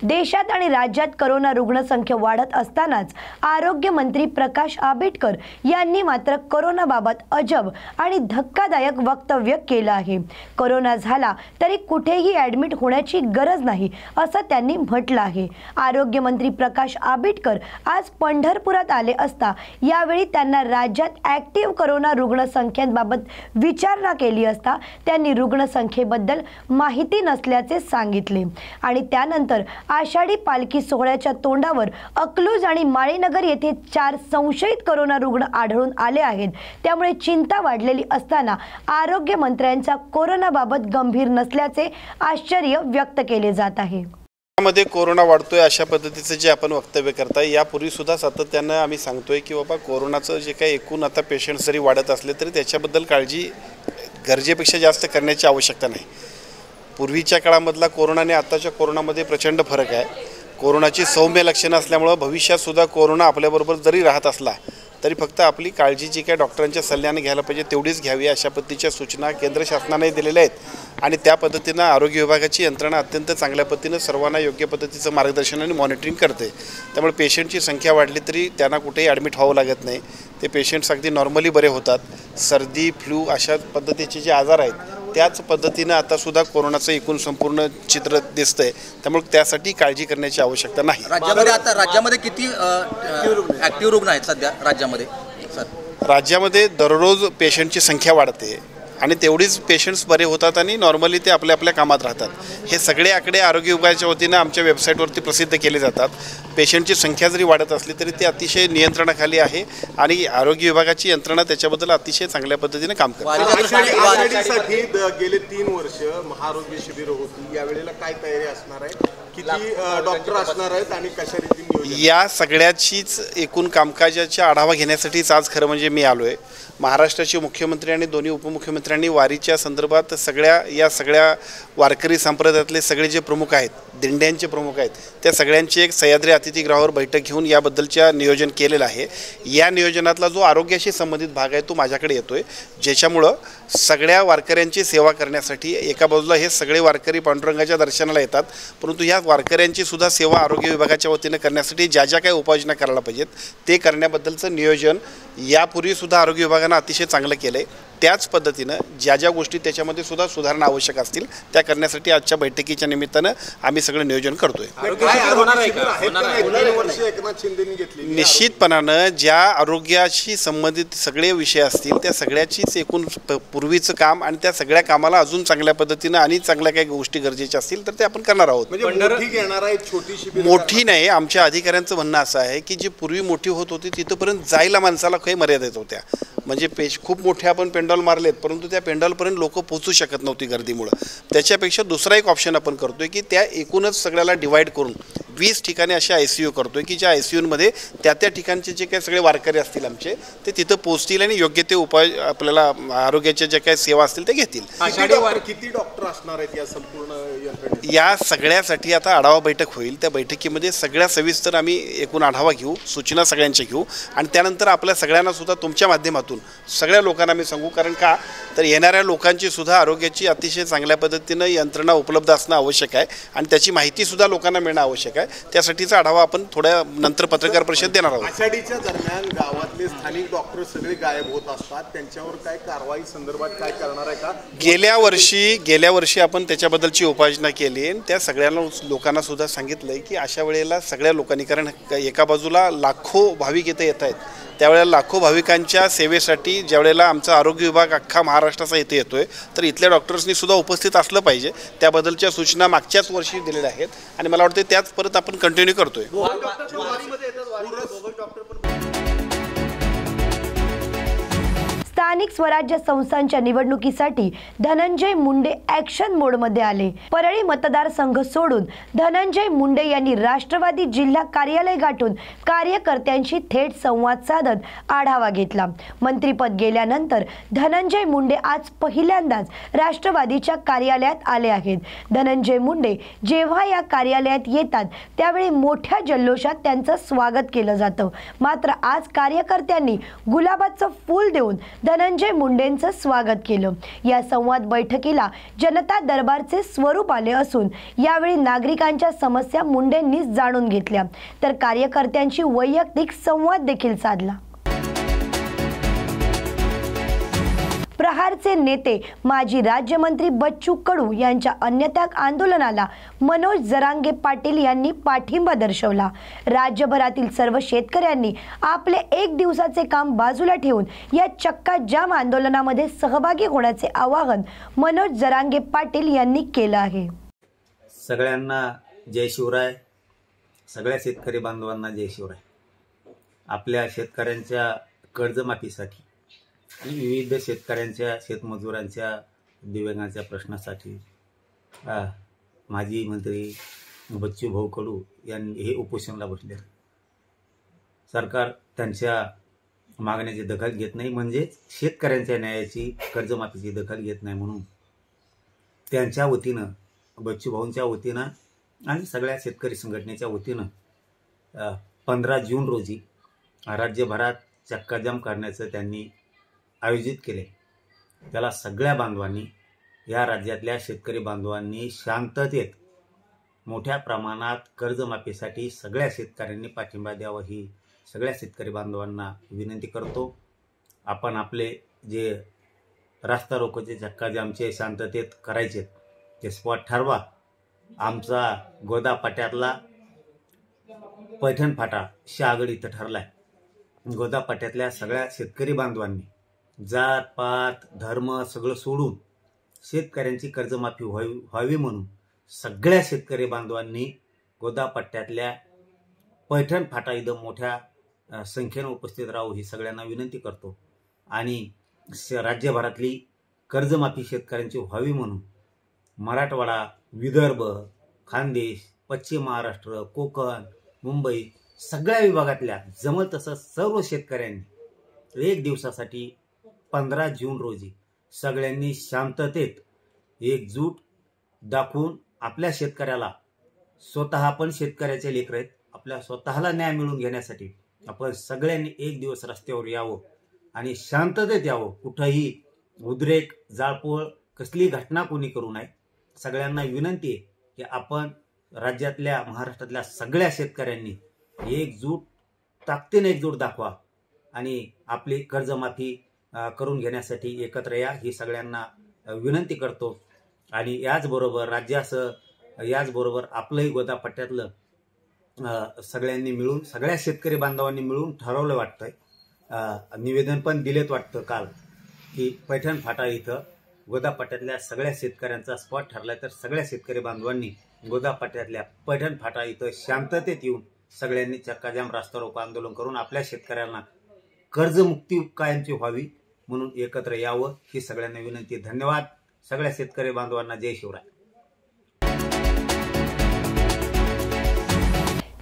देशात आणि राज्यात कोरोना रुग्णसंख्या वाढत असतानाच आरोग्य मंत्री प्रकाश आंबेडकर यांनी मात्र कोरोनाबाबत अजब आणि धक्कादायक वक्तव्य केलं आहे। कोरोना झाला तरी कुठेही ॲडमिट होण्याची गरज नाही असं त्यांनी म्हटलं आहे। आरोग्य मंत्री प्रकाश आंबेडकर आज पंढरपुरात आले असता यावेळी त्यांना राज्यात ॲक्टिव्ह कोरोना रुग्णसंख्येबाबत विचारणा केली असता त्यांनी रुग्णसंख्येबद्दल माहिती नसल्याचे सांगितले आणि त्यानंतर आषाढी पालखी सोहळ्याच्या तोंडावर अकलूज आणि माळीनगर येथे 4 संशयित कोरोना रुग्ण आढळून आले आहेत। त्यामुळे चिंता वाढलेली असताना आरोग्य मंत्र्यांचा कोरोनाबाबत गंभीर नसल्याचे आश्चर्य व्यक्त केले जात आहे। मध्ये कोरोना वाढतोय अशा पद्धतीचे जे आपण वक्तव्य करताय यापूर्वी सुद्धा सातत्याने आम्ही सांगतोय की बाबा कोरोनाचं जे काही एकूण आता पेशंट्स जरी वाढत असले तरी त्याच्याबद्दल काळजी गरजेपेक्षा जास्त करण्याची आवश्यकता नाही। पूर्वीच्या काळामधला कोरोना आणि आताच्या कोरोनामध्ये प्रचंड फरक आहे। कोरोनाची सौम्य लक्षणं असल्यामुळे भविष्यात सुद्धा कोरोना आपल्याबरोबर जरी राहत असला तरी फक्त आपली काळजी जी काय डॉक्टरांच्या सल्ल्याने घ्यायला पाहिजे तेवढीच घ्यावी अशा पद्धतीच्या सूचना केंद्र शासनाने दिलेल्या आहेत आणि त्या पद्धतीनं आरोग्य विभागाची यंत्रणा अत्यंत चांगल्या पद्धतीनं सर्वांना योग्य पद्धतीचं मार्गदर्शन आणि मॉनिटरिंग करते। त्यामुळे पेशंटची संख्या वाढली तरी त्यांना कुठेही ॲडमिट व्हावं लागत नाही। ते पेशंट्स अगदी नॉर्मली बरे होतात। सर्दी फ्लू अशा पद्धतीचे जे आजार आहेत त्याच पद्धतीनं आता सुद्धा कोरोनाचं एकूण संपूर्ण चित्र दिसतंय। त्यामुळे त्यासाठी काळजी करण्याची आवश्यकता नाही। राज्यामध्ये किती ॲक्टिव्ह रुग्ण आहेत सध्या राज्यामध्ये? राज्यामध्ये दररोज पेशंटची संख्या वाढते आणि तेवढीच पेशंट्स बरे होतात आणि नॉर्मली ते आपल्या आपल्या कामात राहतात। हे सगळे आकडे आरोग्य विभागाच्या वतीनं आमच्या वेबसाईटवरती प्रसिद्ध केले जातात। पेशंटची संख्या जरी वाढत असली तरी ते अतिशय नियंत्रणाखाली आहे आणि आरोग्य विभागाची यंत्रणा त्याच्याबद्दल अतिशय चांगल्या पद्धतीने काम करते। गेले 3 वर्ष महाआरोग्य शिबिर होती, यावेळेला काय तयारी असणार आहे? किती डॉक्टर असणार आहेत आणि कशा रीतीने या सगळ्याचीच एकूण कामकाजाचा आढावा घेण्यासाठीच आज खरं म्हणजे मी आलोय। महाराष्ट्राचे मुख्यमंत्री आणि दोन्ही उपमुख्यमंत्र्यांनी वारीच्या संदर्भात सगळ्या वारकरी संप्रदायातले सगळे जे प्रमुख आहेत, दिंड्यांचे प्रमुख आहेत, त्या सगळ्यांची एक सह्याद्री अतिथीगृहावर बैठक घेऊन याबद्दलच्या नियोजन केलेलं आहे। या नियोजनातला जो आरोग्याशी संबंधित भाग आहे तो माझ्याकडे येतोय, ज्याच्यामुळं सगळ्या वारकऱ्यांची सेवा करण्यासाठी एका बाजूला हे सगळे वारकरी पांडुरंगाच्या दर्शनाला येतात, परंतु या वारकऱ्यांची सुद्धा सेवा आरोग्य विभागाच्या वतीनं करण्यासाठी ज्या ज्या काही उपाययोजना करायला पाहिजेत ते करण्याबद्दलचं नियोजन यापूर्वी सुद्धा आरोग्य विभागानं अतिशय चांगलं केलं आहे। त्याच पद्धतीनं ज्या ज्या गोष्टी त्याच्यामध्ये सुद्धा सुधारणा आवश्यक असतील त्या करण्यासाठी आजच्या बैठकीच्या निमित्तानं आम्ही सगळं नियोजन करतोय। निश्चितपणानं ज्या आरोग्याशी संबंधित सगळे विषय असतील त्या सगळ्याचीच एकूण पूर्वीचं काम आणि त्या सगळ्या कामाला अजून चांगल्या पद्धतीनं आणि चांगल्या काही गोष्टी गरजेच्या असतील तर ते आपण करणार आहोत। मोठी नाही, आमच्या अधिकाऱ्यांचं म्हणणं असं आहे की जी पूर्वी मोठी होत होती तिथपर्यंत जायला माणसाला काही मर्यादा येत होत्या। म्हणजे खूप मोठे आपण पेंडॉल मारलेत परंतु त्या पेंडॉलपर्यंत लोक पोहोचू शकत नव्हती गर्दीमुळं। त्याच्यापेक्षा दुसरा एक ऑप्शन आपण करतोय की त्या एकूणच सगळ्याला डिवाइड करून 20 ठिकाणी असे ICU करतोय की ज्या ICUमध्ये त्या ठिकाणचे जे काही सगळे वारकरी असतील आमचे ते तिथं पोहोचतील आणि योग्य ते उपाय आपल्याला आरोग्याच्या ज्या काही सेवा असतील ते घेतील। किती डॉक्टर असणार आहेत या संपूर्ण या सगळ्यासाठी आता आढावा बैठक होईल। त्या बैठकीमध्ये सगळ्या सविस्तर आम्ही एकूण आढावा घेऊ, सूचना सगळ्यांच्या घेऊ आणि त्यानंतर आपल्या सगळ्यांना सुद्धा तुमच्या माध्यमातून सगळ्या लोकांना मी सांगू, कारण का तर येणाऱ्या लोकांची सुद्धा आरोग्याची अतिशय चांगल्या पद्धतीनं यंत्रणा उपलब्ध असणं आवश्यक आहे आणि त्याची माहिती सुद्धा लोकांना मिळणं आवश्यक आहे। त्यासाठीचा आढावा आपण थोड्या नंतर पत्रकार परिषद देणार आहोत। आषाढीच्या दरम्यान गावातले स्थानिक डॉक्टर सगळे गायब होत असतात, त्यांच्यावर काय कारवाई संदर्भात काय करणार आहे का? गेल्या वर्षी आपण त्याच्याबद्दलची उपाययोजना केली आणि त्या सगळ्यांना लोकांना सुद्धा सांगितलंय की अशा वेळेला सगळ्या लोकांनी, कारण एका बाजूला लाखो भाविक इथे येत आहेत, त्यावेळेला लाखो भाविकांच्या सेवेसाठी ज्यावेळेला आमचा आरोग्य विभाग अख्खा महाराष्ट्राचा इथे येतोय तर इथल्या डॉक्टर्सनी सुद्धा उपस्थित असलं पाहिजे। त्याबद्दलच्या सूचना मागच्याच वर्षी दिलेल्या आहेत आणि मला वाटतं त्याच परत आपण कंटिन्यू करतोय। स्थानिक स्वराज्य संस्थांच्या निवडणुकीसाठी धनंजय मुंडे ॲक्शन मोडमध्ये आले। परळी मतदारसंघ सोडून धनंजय मुंडे यांनी राष्ट्रवादी जिल्हा कार्यालय गाठून कार्यकर्त्यांशी थेट संवाद साधत आढावा घेतला। मंत्रीपद गेल्यानंतर धनंजय मुंडे आज पहिल्यांदाच राष्ट्रवादीच्या कार्यालयात आले आहेत। धनंजय मुंडे जेव्हा या कार्यालयात येतात त्यावेळी मोठ्या जल्लोषात त्यांचं स्वागत केलं जातं, मात्र आज कार्यकर्त्यांनी गुलाबाचं फूल देऊन धनंजय मुंडेंचं स्वागत केलं। या संवाद बैठकीला जनता दरबारचे स्वरूप आले असून यावेळी नागरिकांच्या समस्या मुंडेंनी जाणून घेतल्या, तर कार्यकर्त्यांशी वैयक्तिक संवाद देखील साधला। प्रहारचे नेते माजी राज्यमंत्री बच्चू कडू यांच्या अन्नत्याग आंदोलनाला मनोज जरांगे पाटील यांनी पाठिंबा दर्शवला। राज्यभरातील सर्व शेतकऱ्यांनी आपले एक दिवसाचे काम बाजूला ठेवून या चक्का जाम आंदोलनामध्ये सहभागी होण्याचे आवाहन मनोज जरांगे पाटील यांनी केलं आहे। सगळ्यांना जय शिवराय, सगळ्या शेतकरी बांधवांना जय शिवराय। आपल्या शेतकऱ्यांच्या कर्जमाफीसाठी आणि विविध शेतकऱ्यांच्या शेतमजुरांच्या दिव्यांगांच्या प्रश्नासाठी माजी मंत्री बच्चू भाऊ कडू यांनी हे उपोषणाला बसले। सरकार त्यांच्या मागण्याची दखल घेत नाही, म्हणजे शेतकऱ्यांच्या न्यायाची कर्जमाफीची दखल घेत नाही, म्हणून त्यांच्या वतीनं बच्चू भाऊंच्या वतीनं आणि सगळ्या शेतकरी संघटनेच्या वतीनं 15 जून रोजी राज्यभरात चक्काजाम करण्याचं त्यांनी आयोजित केले। त्याला सगळ्या बांधवांनी, या राज्यातल्या शेतकरी बांधवांनी शांततेत मोठ्या प्रमाणात कर्जमाफीसाठी सगळ्या शेतकऱ्यांनी पाठिंबा द्यावा ही सगळ्या शेतकरी बांधवांना विनंती करतो। आपण आपले जे रास्ता रोकोचे चक्काजामचे शांततेत करायचे ते स्पॉट ठरवा। आमचा गोदा पाट्यातला पैठण फाटा शहागड इथं ठरलाय। गोदा पाट्यातल्या सगळ्या शेतकरी बांधवांनी जात पात धर्म सगळं सोडून शेतकऱ्यांची कर्जमाफी व्हावी म्हणून सगळ्या शेतकरी बांधवांनी गोदा पट्ट्यातल्या पैठण फाटा इथं मोठ्या संख्येनं उपस्थित राहू ही सगळ्यांना विनंती करतो। आणि राज्यभरातली कर्जमाफी शेतकऱ्यांची व्हावी म्हणून मराठवाडा, विदर्भ, खानदेश, पश्चिम महाराष्ट्र, कोकण, मुंबई सगळ्या विभागातल्या जमल तसं सर्व शेतकऱ्यांनी एक दिवसासाठी 15 जून रोजी सगळ्यांनी शांततेत एकजूट दाखवून आपल्या शेतकऱ्याला, स्वतः आपण शेतकऱ्याचे लेकर आहेत, आपल्या स्वतःला न्याय मिळवून घेण्यासाठी आपण सगळ्यांनी एक दिवस रस्त्यावर यावं आणि शांततेत यावं। कुठंही उद्रेक, जाळपोळ कसली घटना कोणी करू नये। सगळ्यांना विनंती आहे की आपण राज्यातल्या, महाराष्ट्रातल्या सगळ्या शेतकऱ्यांनी एकजूट, ताकदीने एकजूट दाखवा आणि आपली कर्जमाफी करून घेण्यासाठी एकत्र या ही सगळ्यांना विनंती करतो। आणि याचबरोबर राज्यासह याचबरोबर आपलंही गोदा पट्ट्यातलं सगळ्यांनी मिळून, सगळ्या शेतकरी बांधवांनी मिळून ठरवलं वाटतंय, निवेदन पण दिलेत वाटतं काल, की पैठण फाटा इथं गोदा पट्ट्यातल्या सगळ्या शेतकऱ्यांचा स्पॉट ठरलाय। तर सगळ्या शेतकरी बांधवांनी गोदा पट्ट्यातल्या पैठण फाटा इथं शांततेत येऊन सगळ्यांनी चक्काजाम रास्ता रोको आंदोलन करून आपल्या शेतकऱ्यांना कर्जमुक्ती कायमची व्हावी म्हणून एकत्र यावं ही सगळ्यांना विनंती। धन्यवाद। सगळ्या शेतकरी बांधवांना जय शिवराय।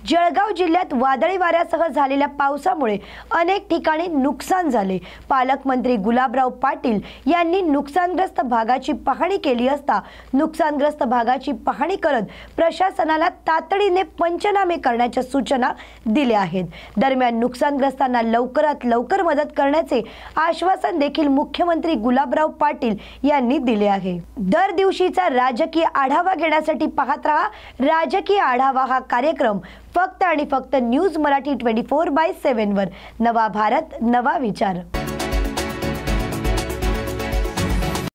जळगाव जिल्ह्यात वादळी वाऱ्यासह झालेल्या पावसामुळे अनेक ठिकाणी नुकसान झाले। पालकमंत्री गुलाबराव पाटील यांनी नुकसानग्रस्त भागाची पाहणी केली असता नुकसानग्रस्त भागाची पाहणी करत प्रशासनाला तातडीने पंचनामे करण्याच्या सूचना दिल्या आहेत। दरम्यान नुकसानग्रस्तांना लवकरात लवकर मदत करण्याचे आश्वासन देखील मुख्यमंत्री गुलाबराव पाटील यांनी दिले आहे। दर दिवशीचा राजकीय आढावा घेण्यासाठी पाहत रहा राजकीय आढावा हा कार्यक्रम फक्त आणि फक्त न्यूज मराठी 24/7 वर। नवा भारत, नवा विचार।